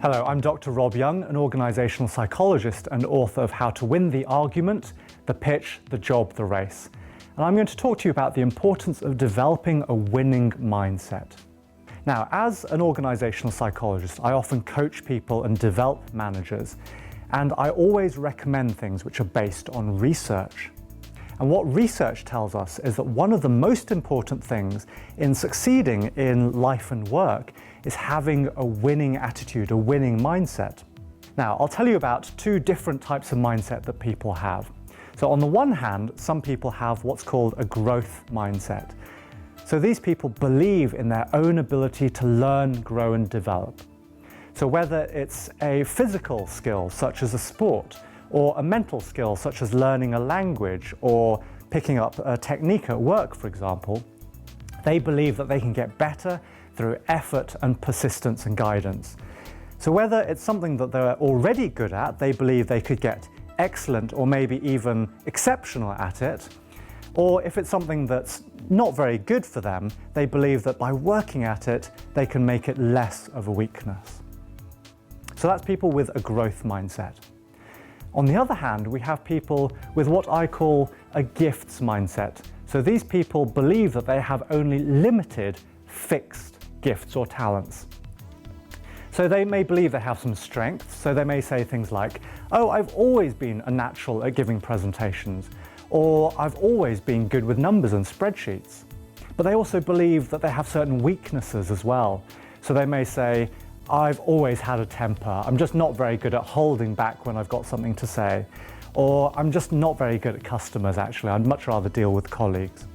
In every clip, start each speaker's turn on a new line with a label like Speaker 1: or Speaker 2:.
Speaker 1: Hello, I'm Dr. Rob Yeung, an organizational psychologist and author of How to Win the Argument, the Pitch, the Job, the Race. And I'm going to talk to you about the importance of developing a winning mindset. Now, as an organizational psychologist, I often coach people and develop managers, and I always recommend things which are based on research. And what research tells us is that one of the most important things in succeeding in life and work is having a winning attitude, a winning mindset. Now, I'll tell you about two different types of mindset that people have. So on the one hand, some people have what's called a growth mindset. So these people believe in their own ability to learn, grow, and develop. So whether it's a physical skill, such as a sport, or a mental skill, such as learning a language or picking up a technique at work, for example, they believe that they can get better through effort and persistence and guidance. So whether it's something that they're already good at, they believe they could get excellent or maybe even exceptional at it, or if it's something that's not very good for them, they believe that by working at it, they can make it less of a weakness. So that's people with a growth mindset. On the other hand, we have people with what I call a gifts mindset. So these people believe that they have only limited, fixed gifts or talents. So they may believe they have some strengths, so they may say things like, oh, I've always been a natural at giving presentations, or I've always been good with numbers and spreadsheets. But they also believe that they have certain weaknesses as well. So they may say, I've always had a temper, I'm just not very good at holding back when I've got something to say, or I'm just not very good at customers actually, I'd much rather deal with colleagues.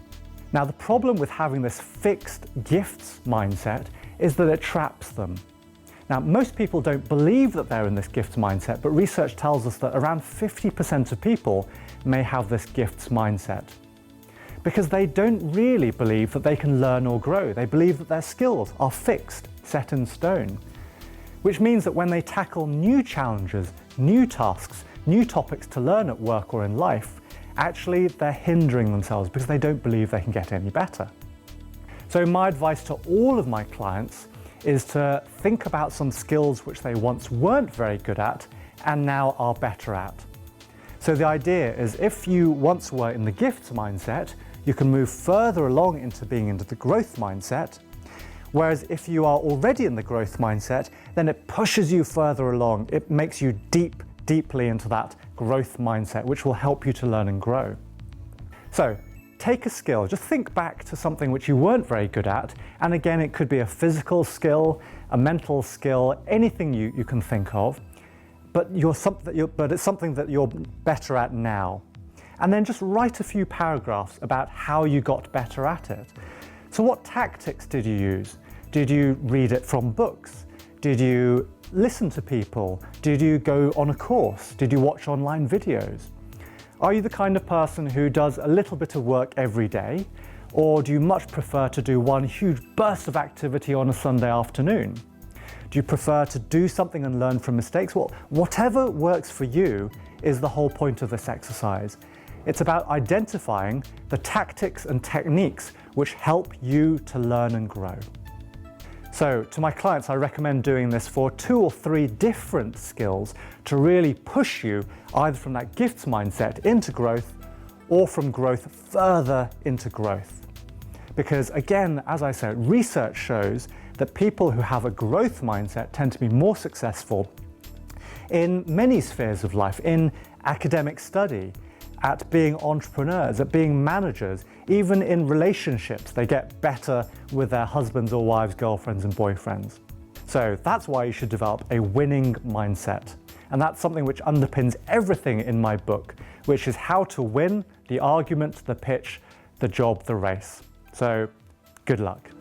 Speaker 1: Now the problem with having this fixed gifts mindset is that it traps them. Now most people don't believe that they're in this gifts mindset, but research tells us that around 50% of people may have this gifts mindset. Because they don't really believe that they can learn or grow. They believe that their skills are fixed, set in stone. Which means that when they tackle new challenges, new tasks, new topics to learn at work or in life, actually they're hindering themselves because they don't believe they can get any better. So my advice to all of my clients is to think about some skills which they once weren't very good at and now are better at. So the idea is if you once were in the gifts mindset, you can move further along into being into the growth mindset. Whereas if you are already in the growth mindset, then it pushes you further along. It makes you deeply into that growth mindset, which will help you to learn and grow. So take a skill, just think back to something which you weren't very good at. And again, it could be a physical skill, a mental skill, anything you can think of, but it's something that you're better at now. And then just write a few paragraphs about how you got better at it. So what tactics did you use? Did you read it from books? Did you listen to people? Did you go on a course? Did you watch online videos? Are you the kind of person who does a little bit of work every day? Or do you much prefer to do one huge burst of activity on a Sunday afternoon? Do you prefer to do something and learn from mistakes? Well, whatever works for you is the whole point of this exercise. It's about identifying the tactics and techniques which help you to learn and grow. So to my clients, I recommend doing this for 2 or 3 different skills to really push you either from that gifts mindset into growth or from growth further into growth. Because again, as I said, research shows that people who have a growth mindset tend to be more successful in many spheres of life, in academic study, at being entrepreneurs, at being managers, even in relationships. They get better with their husbands or wives, girlfriends and boyfriends. So that's why you should develop a winning mindset. And that's something which underpins everything in my book, which is how to win the argument, the pitch, the job, the race. So good luck.